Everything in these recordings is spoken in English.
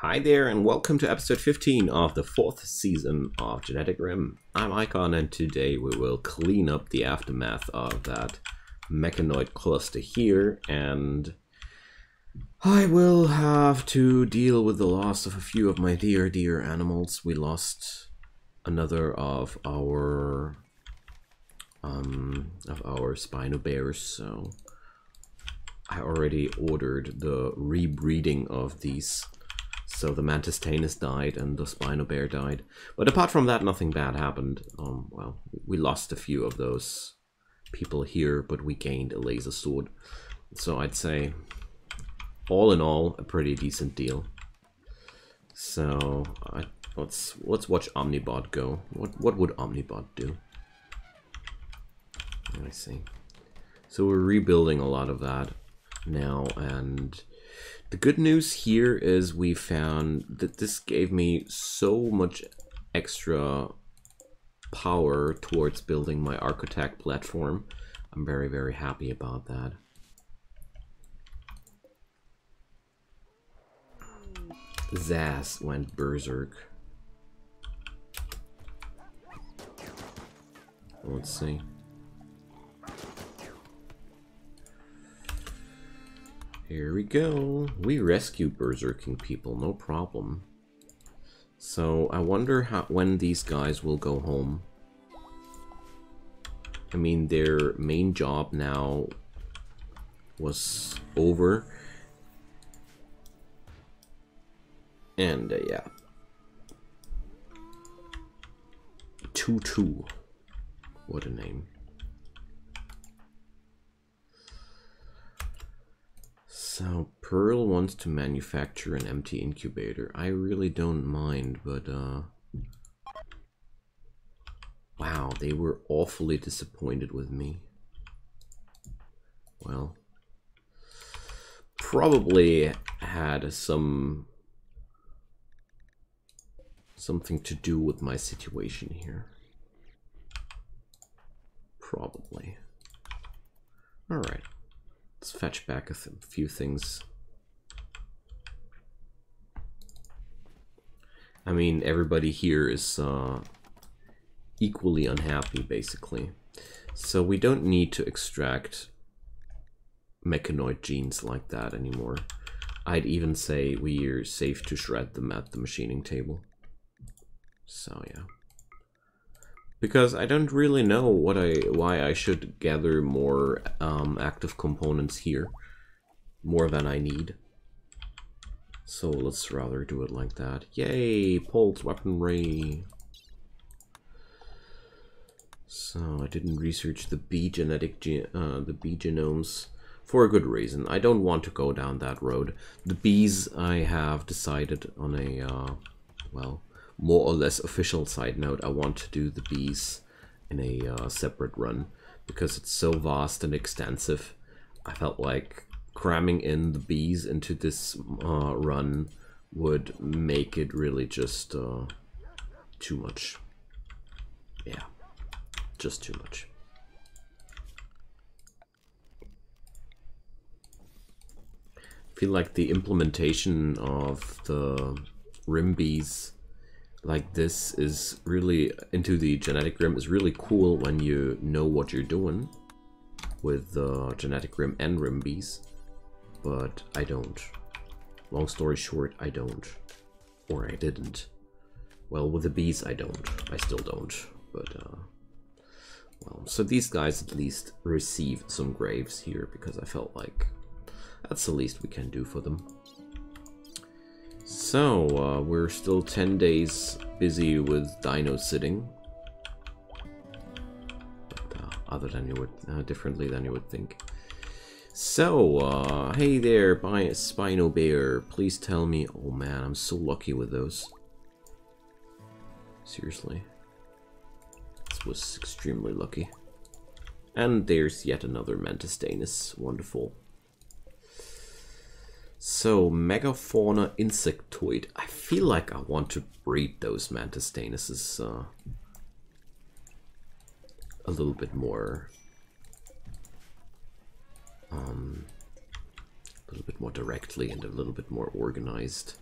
Hi there and welcome to episode 15 of the 4th season of GeneticRim. I'm Icon and today we will clean up the aftermath of that mechanoid cluster here, and I will have to deal with the loss of a few of my dear animals. We lost another of our spino bears, so I already ordered the rebreeding of these. So the mantis tanis died and the spino bear died. But apart from that, nothing bad happened. Well, we lost a few of those people here, but we gained a laser sword. So I'd say, all in all, a pretty decent deal. So let's watch Omnibot go. What would Omnibot do? Let me see. So we're rebuilding a lot of that now, and the good news here is we found that this gave me so much extra power towards building my architect platform. I'm very happy about that. Zaz went berserk. Let's see. Here we go. We rescued berserking people, no problem. So I wonder when these guys will go home. I mean, their main job now was over. And yeah. Tutu. What a name. So, Pearl wants to manufacture an empty incubator. I really don't mind, but wow, they were awfully disappointed with me. Well, probably had something to do with my situation here. Probably. Alright. Let's fetch back a few things. I mean, everybody here is equally unhappy, basically. So we don't need to extract mechanoid genes like that anymore. I'd even say we're safe to shred them at the machining table. So yeah. Because I don't really know why I should gather more active components here, more than I need. So let's rather do it like that. Yay, pulse weaponry. So I didn't research the bee genomes for a good reason. I don't want to go down that road. The bees, I have decided on a well, more or less official side note, I want to do the bees in a separate run because it's so vast and extensive. I felt like cramming in the bees into this run would make it really just too much. Yeah, just too much. I feel like the implementation of the RimBees like this is really into the GeneticRim is really cool when you know what you're doing with GeneticRim and RimBees, but I don't. Long story short, I don't, or I didn't. Well, with the bees, I don't. I still don't. But well, so these guys at least received some graves here because I felt like that's the least we can do for them. So, we're still 10 days busy with dino sitting. But, other than you would, differently than you would think. So, hey there, Spino Bear, please tell me. Oh man, I'm so lucky with those. Seriously. This was extremely lucky. And there's yet another mantis tanis. Wonderful. So, Megafauna insectoid. I feel like I want to breed those mantis tanises a little bit more directly and a little bit more organized.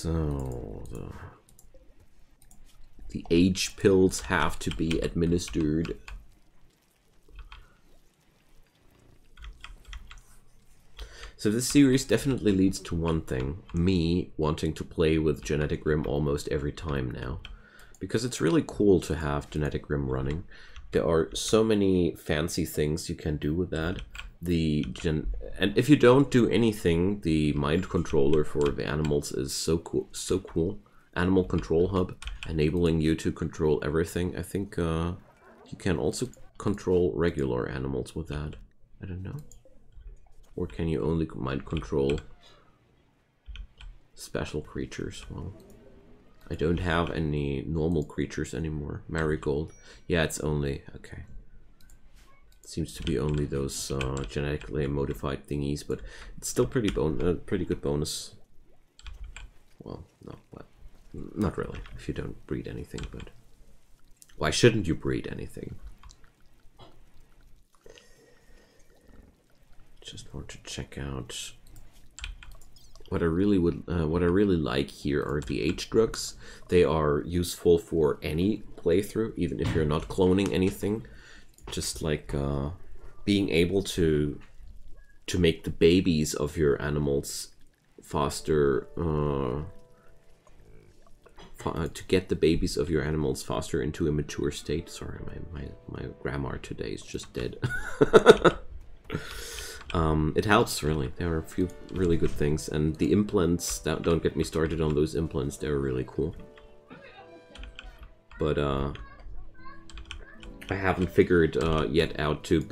So the age pills have to be administered. So this series definitely leads to one thing, me wanting to play with GeneticRim almost every time now. Because it's really cool to have GeneticRim running. There are so many fancy things you can do with that. And if you don't do anything, the mind controller for the animals is so cool. Animal control hub, enabling you to control everything. I think you can also control regular animals with that. I don't know. Or can you only mind control special creatures? Well, I don't have any normal creatures anymore. Marigold. Yeah, it's only... okay. Seems to be only those genetically modified thingies, but it's still pretty good bonus. Well, no, well, not really, if you don't breed anything, but... why shouldn't you breed anything? Just want to check out what I really like here are the H drugs. They are useful for any playthrough, even if you're not cloning anything. Just like being able to make the babies of your animals faster, to get the babies of your animals faster into a mature state. Sorry, my grammar today is just dead. It helps, really. There are a few really good things, and the implants, don't get me started on those implants, they're really cool. But I haven't figured yet out to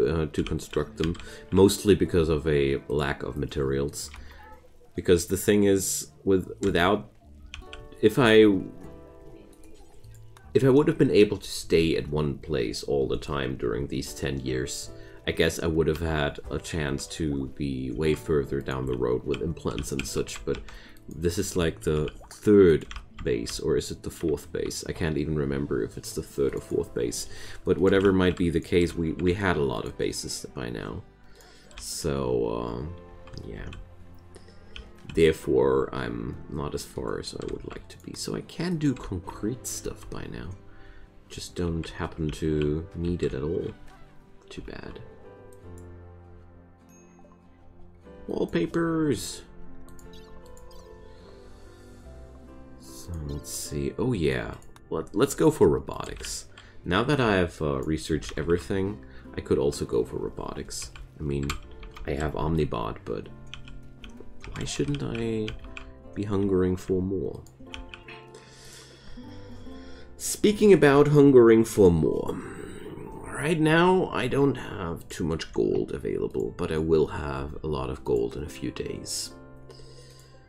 construct them, mostly because of a lack of materials. Because the thing is, if I would have been able to stay at one place all the time during these 10 years, I guess I would have had a chance to be way further down the road with implants and such, but this is like the third base, or is it the fourth base? I can't even remember if it's the third or fourth base, but whatever might be the case, we had a lot of bases by now. So, yeah. Therefore, I'm not as far as I would like to be. So I can do concrete stuff by now. Just don't happen to need it at all. Too bad. Wallpapers! So let's see. Oh yeah, let's go for robotics. Now that I've researched everything, I could also go for robotics. I mean, I have Omnibot, but why shouldn't I be hungering for more? Speaking about hungering for more, right now I don't have too much gold available, but I will have a lot of gold in a few days.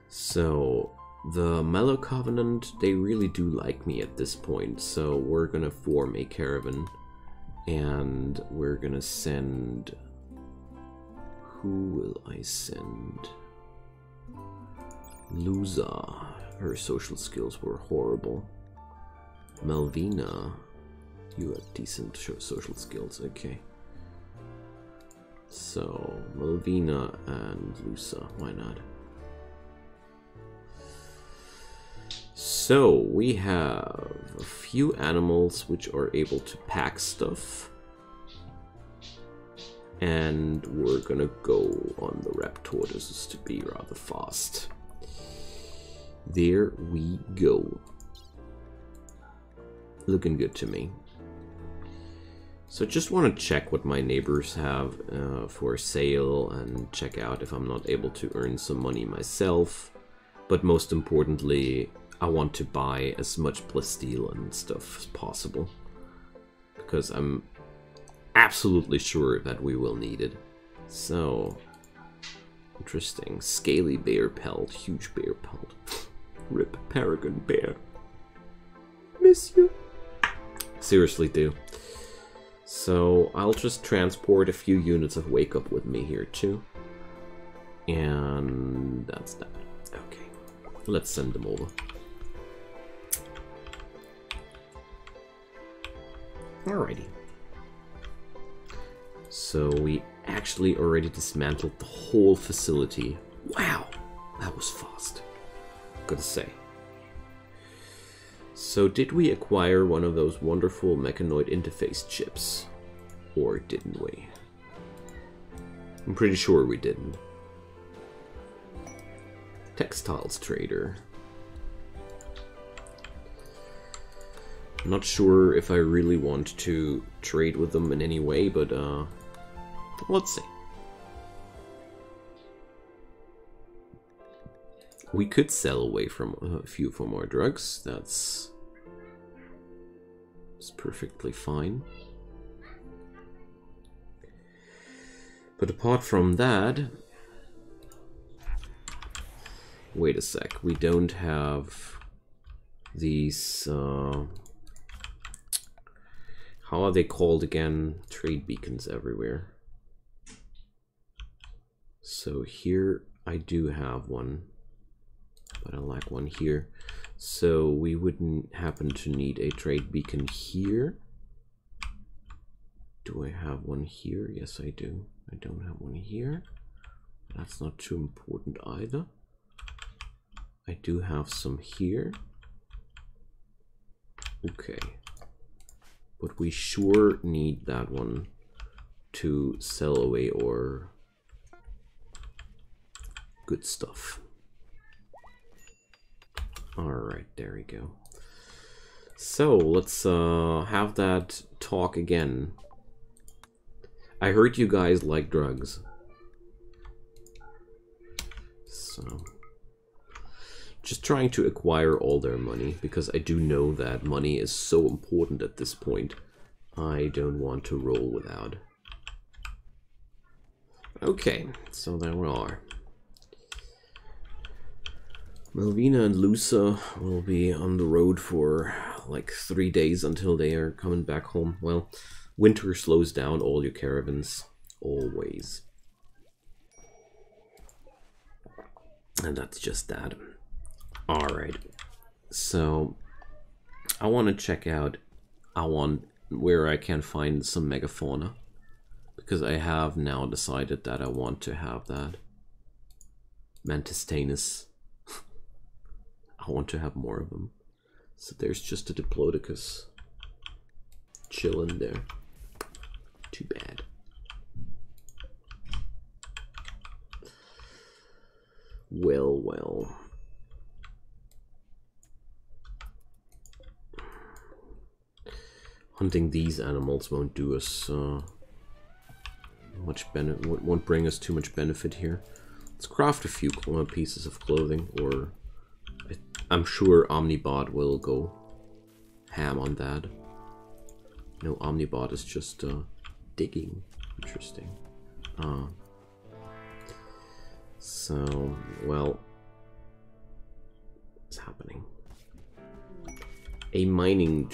So the Mellow Covenant, they really do like me at this point, so we're gonna form a caravan, and we're gonna send... who will I send? Luza. Her social skills were horrible. Melvina. You have decent social skills, okay. So, Melvina and Lusa, why not? So, we have a few animals which are able to pack stuff. And we're gonna go on the Raptortuses to be rather fast. There we go. Looking good to me. So just want to check what my neighbors have for sale and check out if I'm not able to earn some money myself. But most importantly, I want to buy as much plasteel and stuff as possible. Because I'm absolutely sure that we will need it. So, interesting. Scaly bear pelt, huge bear pelt. Rip Paragon bear. Miss you. Seriously do. So I'll just transport a few units of Wake Up with me here too. And that's that. Okay. Let's send them over. Alrighty. So we actually already dismantled the whole facility. Wow, that was fast. Gotta say, So did we acquire one of those wonderful mechanoid interface chips? Or didn't we? I'm pretty sure we didn't. Textiles trader. I'm not sure if I really want to trade with them in any way, but let's see. We could sell away from a few for more drugs. That's perfectly fine. But apart from that, wait a sec. We don't have these. How are they called again? Trade beacons everywhere. So here I do have one, but I lack one here. So we wouldn't happen to need a trade beacon here. Do I have one here? Yes, I do. I don't have one here. That's not too important either. I do have some here. Okay. But we sure need that one to sell away our good stuff. Alright, there we go. So, let's have that talk again. I heard you guys like drugs. So, just trying to acquire all their money, because I do know that money is so important at this point. I don't want to roll without. Okay, so there we are. Melvina and Lusa will be on the road for like 3 days until they are coming back home. Well, winter slows down all your caravans, always. And that's just that. Alright, so I want to check out where I can find some Megafauna, because I have now decided that I want to have that. Mantistanus. I want to have more of them. So there's just a Diplodocus chilling there. Too bad. Well, well. Hunting these animals won't do us much benefit. Won't bring us too much benefit here. Let's craft a few pieces of clothing, or I'm sure Omnibot will go ham on that. No, Omnibot is just digging. Interesting. So, well, what's happening? A mining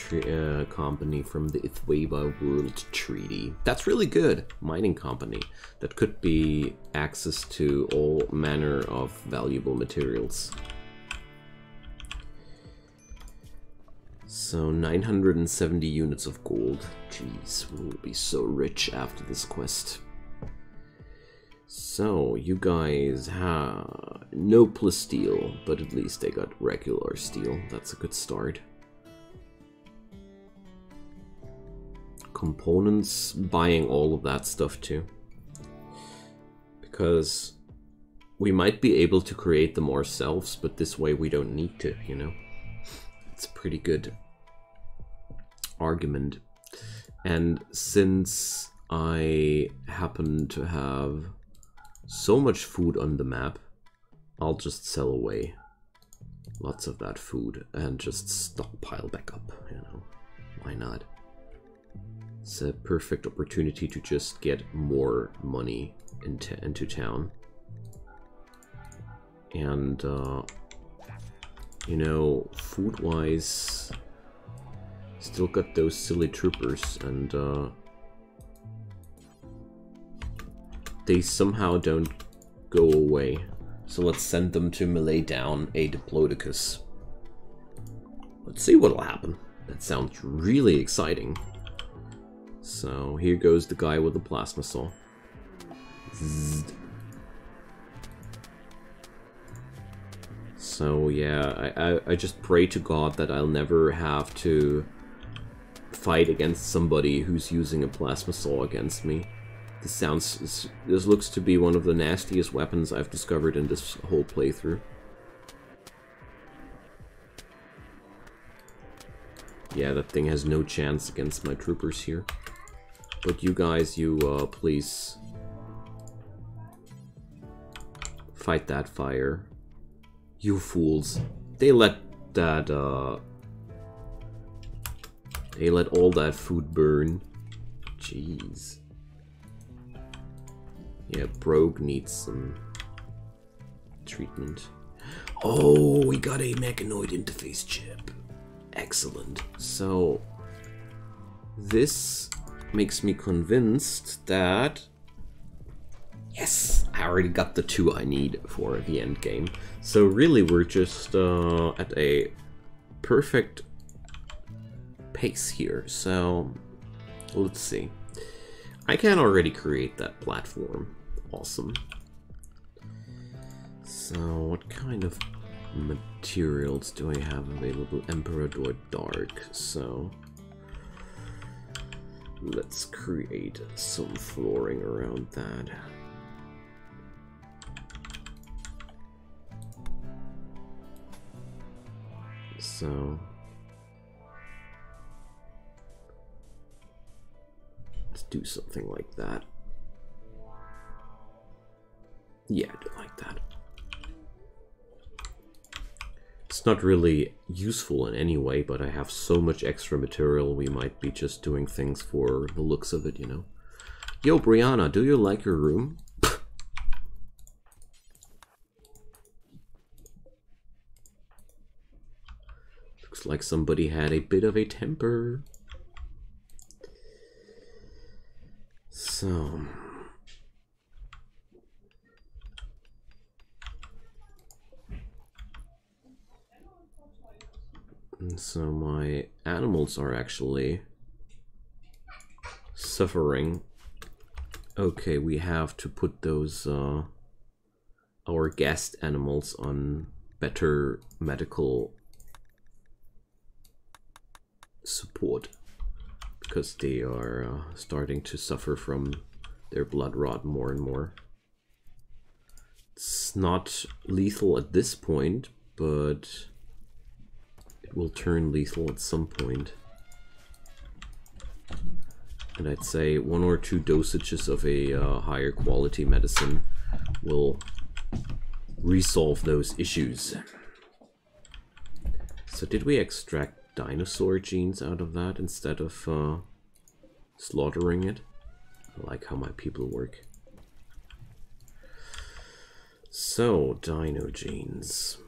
company from the Ithweba World Treaty. That's really good. Mining company. That could be access to all manner of valuable materials. So 970 units of gold. Jeez, we will be so rich after this quest. So, you guys have no plasteel, but at least they got regular steel. That's a good start. Components, buying all of that stuff too. Because we might be able to create them ourselves, but this way we don't need to, you know. It's a pretty good argument. And since I happen to have so much food on the map, I'll just sell away lots of that food and just stockpile back up, you know. Why not? It's a perfect opportunity to just get more money into town. And, you know, food-wise, still got those silly troopers, and they somehow don't go away. So let's send them to melee down a Diplodocus. Let's see what'll happen. That sounds really exciting. So here goes the guy with the plasma saw. Zzz. So yeah, I just pray to God that I'll never have to fight against somebody who's using a plasma saw against me. This looks to be one of the nastiest weapons I've discovered in this whole playthrough. Yeah, that thing has no chance against my troopers here. But you guys, please fight that fire. You fools. They let all that food burn. Jeez. Yeah, Brogue needs some treatment. Oh, we got a mechanoid interface chip. Excellent. So, this makes me convinced that... Yes! I already got the 2 I need for the end game. So really, we're just at a perfect pace here. So, let's see. I can already create that platform. Awesome. So, what kind of materials do I have available? Emperador Dark. So, let's create some flooring around that. So, let's do something like that. Yeah, I do like that. It's not really useful in any way, but I have so much extra material, we might be just doing things for the looks of it, you know. Yo, Brianna, do you like your room? Looks like somebody had a bit of a temper. So... So my animals are actually suffering. Okay, we have to put those our guest animals on better medical support because they are starting to suffer from their blood rot more and more. It's not lethal at this point, but it will turn lethal at some point. And I'd say 1 or 2 dosages of a higher quality medicine will resolve those issues. So did we extract dinosaur genes out of that instead of slaughtering it? I like how my people work. So, dino genes.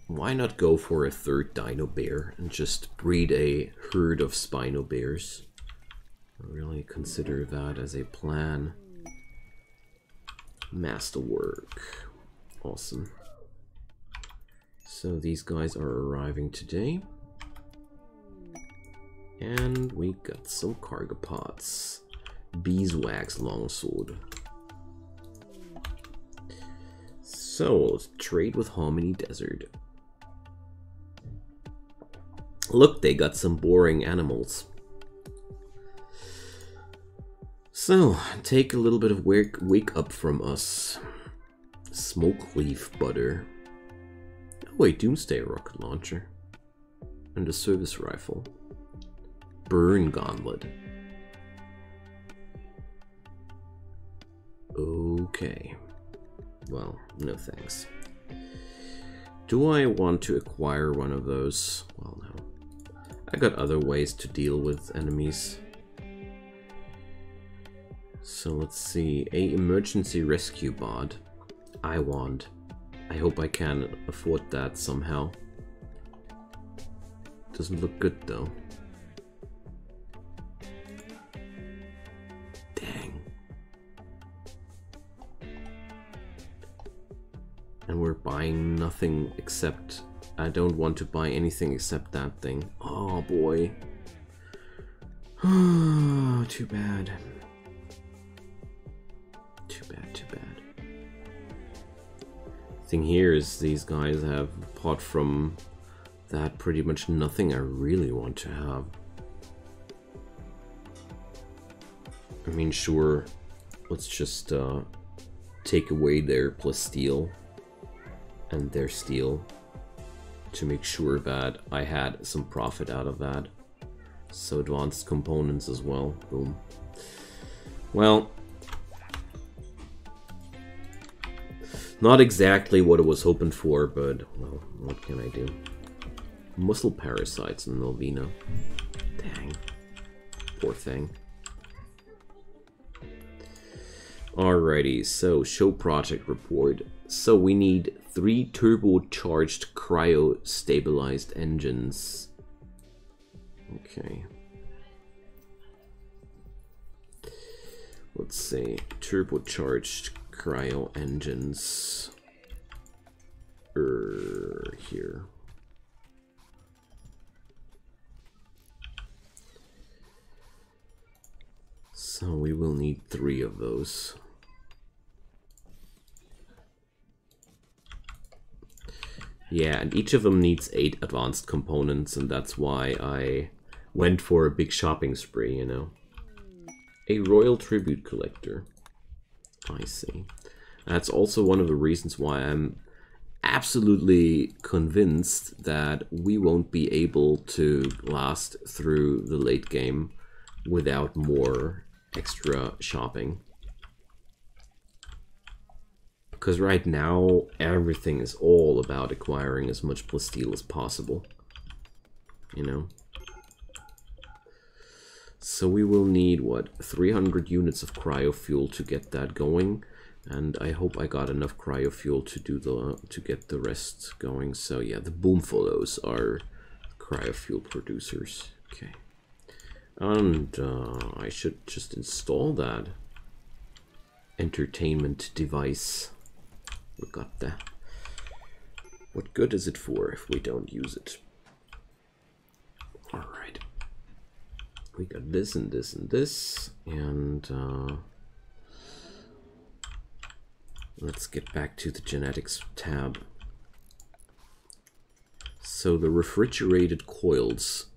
Why not go for a 3rd dino bear and just breed a herd of spino bears? I really consider that as a plan. Masterwork. Awesome. So these guys are arriving today. And we got some cargo pods. Beeswax longsword. So, let's trade with Hominy Desert. Look, they got some boring animals. So, take a little bit of wake up from us. Smoke leaf butter. Oh wait, Doomsday rocket launcher. And a service rifle. Burn gauntlet. Okay. Well, no thanks. Do I want to acquire one of those? Well, no. I got other ways to deal with enemies. So let's see. A emergency rescue bot. I want. I hope I can afford that somehow. Doesn't look good though. Dang. And we're buying nothing except... I don't want to buy anything except that thing. Oh boy. Too bad. Thing here is these guys have, apart from that, pretty much nothing I really want to have. I mean, sure, let's just take away their plus steel and their steel to make sure that I had some profit out of that. So advanced components as well, boom. Well, not exactly what I was hoping for, but, well, what can I do? Muscle parasites in Melvina. Dang. Poor thing. Alrighty, so show project report. So we need 3 turbocharged cryo-stabilized engines. Okay. Let's see, turbocharged cryo engines. Here. So we will need 3 of those. Yeah, and each of them needs 8 advanced components, and that's why I went for a big shopping spree, you know. A royal tribute collector. I see. That's also one of the reasons why I'm absolutely convinced that we won't be able to last through the late game without more extra shopping. Because right now, everything is all about acquiring as much plasteel as possible. You know? So we will need, what, 300 units of cryofuel to get that going. And I hope I got enough cryofuel to get the rest going. So yeah, the boomfollows are cryofuel producers. Okay. And I should just install that entertainment device. We got that. What good is it for if we don't use it? Alright. We got this and this and this. And let's get back to the genetics tab. So the refrigerated coils.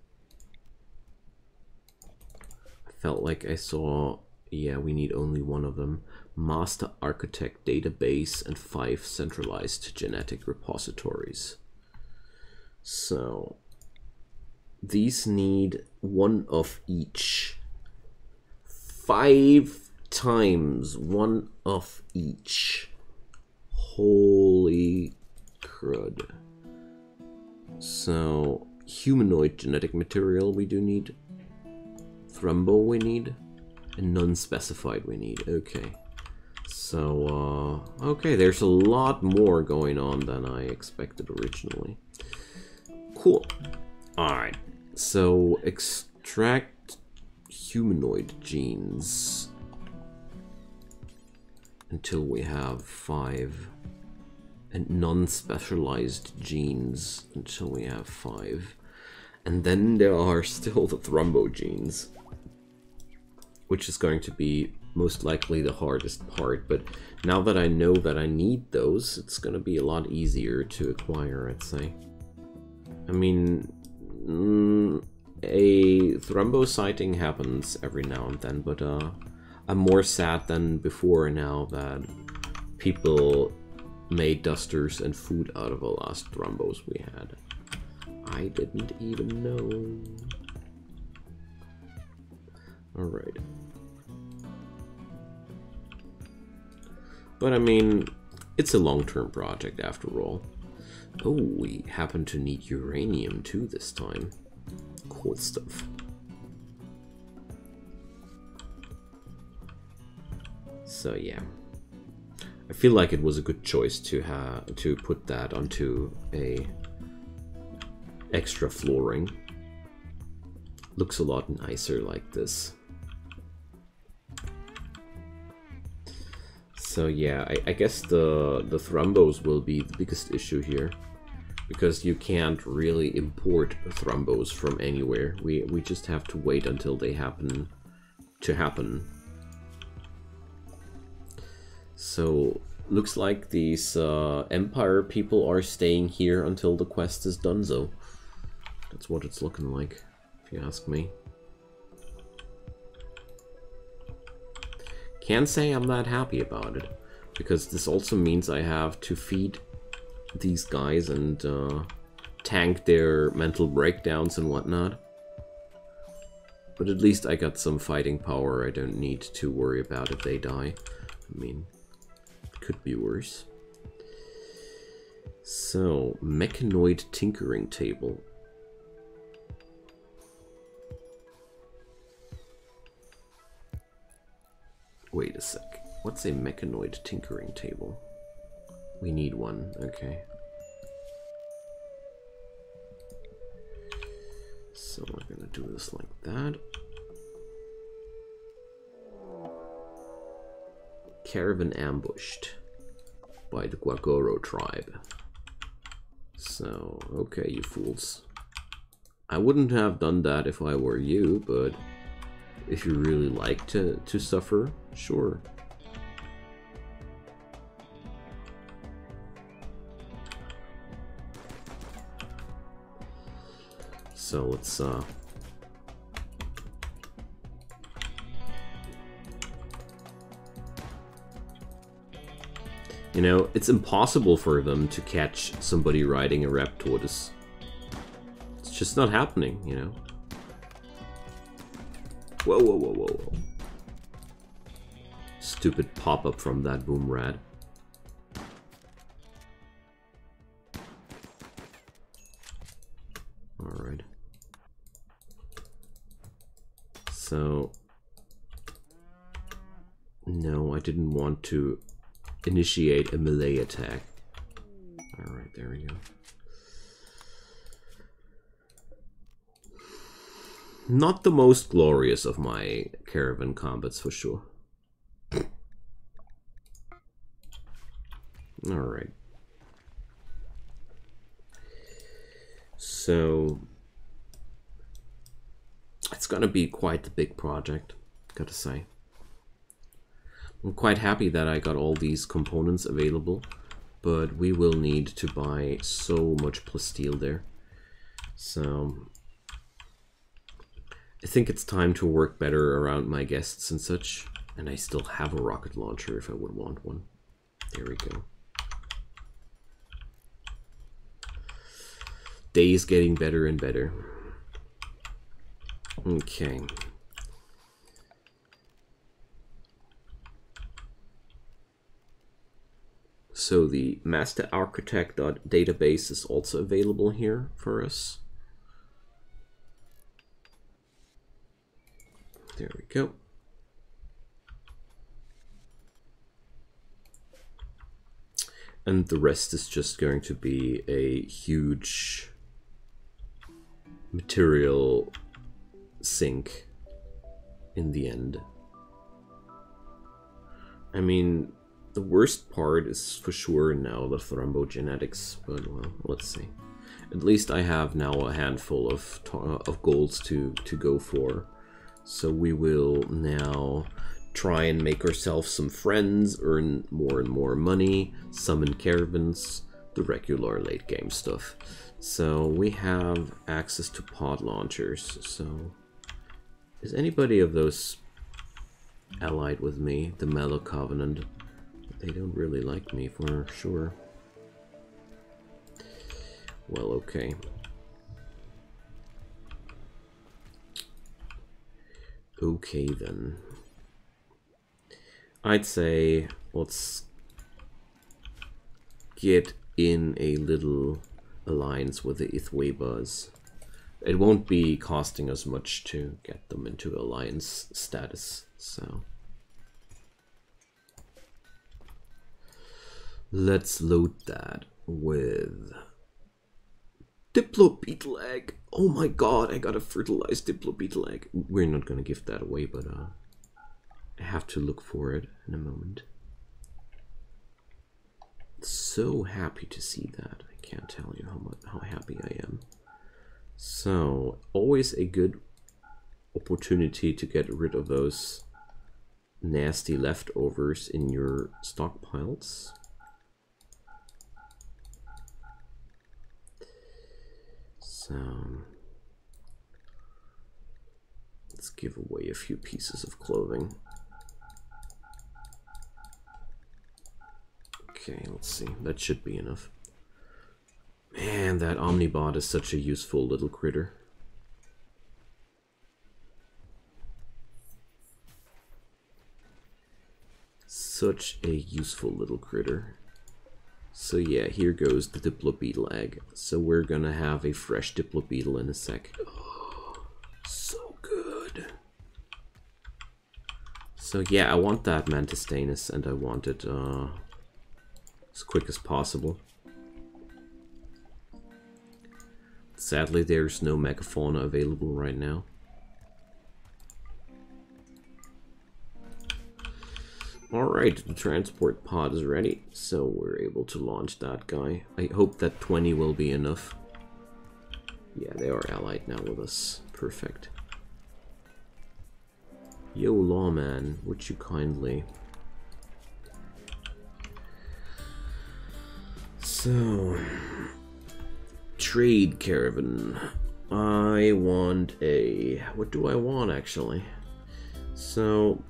I felt like I saw, yeah, we need only 1 of them. Master Architect database and 5 centralized genetic repositories. So these need 1 of each. 5 times 1 of each. Holy crud. So humanoid genetic material we do need. Thrumbo we need. And non-specified we need. Okay. So, okay, there's a lot more going on than I expected originally. Cool. Alright, so extract humanoid genes until we have 5, and non-specialized genes until we have 5. And then there are still the Thrumbo genes, which is going to be most likely the hardest part, but now that I know that I need those, it's going to be a lot easier to acquire, I'd say. I mean, a Thrumbo sighting happens every now and then, but I'm more sad than before now that people made dusters and food out of the last Thrumbos we had. I didn't even know. Alright. But I mean, it's a long-term project after all. Oh, we happen to need uranium too this time. Cool stuff. So yeah, I feel like it was a good choice to put that onto a extra flooring. Looks a lot nicer like this. So yeah, I guess the Thrumbos will be the biggest issue here, because you can't really import Thrumbos from anywhere. We just have to wait until they happen to happen. So looks like these Empire people are staying here until the quest is done, so that's what it's looking like, if you ask me. Can't say I'm that happy about it, because this also means I have to feed these guys and tank their mental breakdowns and whatnot. But at least I got some fighting power. I don't need to worry about if they die. I mean, it could be worse. So, mechanoid tinkering table. Wait a sec. What's a mechanoid tinkering table? We need one, okay. So we're gonna do this like that. Caravan ambushed by the Guagoro tribe. So, okay, you fools. I wouldn't have done that if I were you, but if you really like to suffer, sure. So let's you know, it's impossible for them to catch somebody riding a Raptortus. It's just not happening, you know. Whoa, whoa, whoa, whoa, whoa. Stupid pop-up from that boom rat. Alright. So... no, I didn't want to initiate a melee attack. Alright, there we go. Not the most glorious of my Caravan combats for sure. Alright. So it's gonna be quite the big project, gotta say. I'm quite happy that I got all these components available, but we will need to buy so much plasteel there. So I think it's time to work better around my guests and such. And I still have a rocket launcher if I would want one. There we go. Day is getting better and better. Okay. So the master architect.database is also available here for us. There we go. And the rest is just going to be a huge material sink in the end. I mean, the worst part is for sure now the Thrumbo genetics, but well, let's see. At least I have now a handful of goals to go for. So we will now try and make ourselves some friends, earn more and more money, summon caravans, the regular late game stuff. So we have access to pod launchers. So is anybody of those allied with me? The Mellow Covenant. They don't really like me for sure. Well, okay. Okay then. I'd say let's get in a little alliance with the Ithwebas. It won't be costing us much to get them into alliance status, so let's load that with Diplo beetle egg. Oh my god, I got a fertilized Diplo beetle egg. We're not gonna give that away, but I have to look for it in a moment. So happy to see that. I can't tell you how happy I am. So, always a good opportunity to get rid of those nasty leftovers in your stockpiles. So let's give away a few pieces of clothing. Okay, let's see. That should be enough. Man, that Omnibot is such a useful little critter. Such a useful little critter. So yeah, here goes the Diplobeetle egg. So we're gonna have a fresh Diplobeetle in a sec. Oh, so good. So yeah, I want that Mantistanus, and I want it as quick as possible. Sadly, there's no Megafauna available right now. Alright, the transport pod is ready, so we're able to launch that guy. I hope that 20 will be enough. Yeah, they are allied now with us. Perfect. Yo, lawman, would you kindly... So... Trade Caravan. I want a... What do I want, actually? So...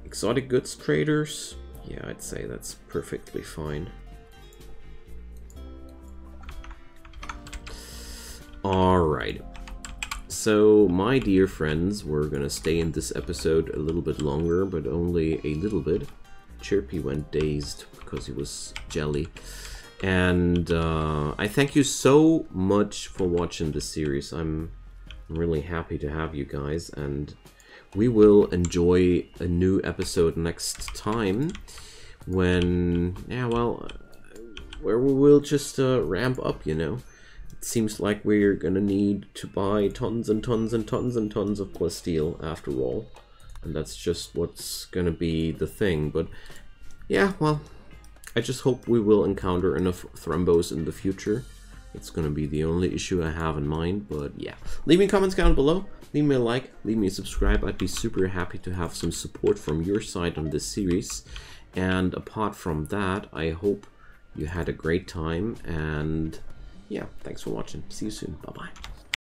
Exotic goods traders? Yeah, I'd say that's perfectly fine. Alright. So, my dear friends, we're gonna stay in this episode a little bit longer, but only a little bit. Chirpy went dazed because he was jelly. And I thank you so much for watching this series. I'm really happy to have you guys, and we will enjoy a new episode next time when, yeah, well, where we will just ramp up, you know. It seems like we're gonna need to buy tons and tons and tons and tons of plasteel after all. And that's just what's gonna be the thing. But yeah, well, I just hope we will encounter enough Thrumbos in the future. It's gonna be the only issue I have in mind, but yeah. Leave me comments down below, leave me a like, leave me a subscribe. I'd be super happy to have some support from your side on this series. And apart from that, I hope you had a great time, and yeah, thanks for watching. See you soon. Bye-bye.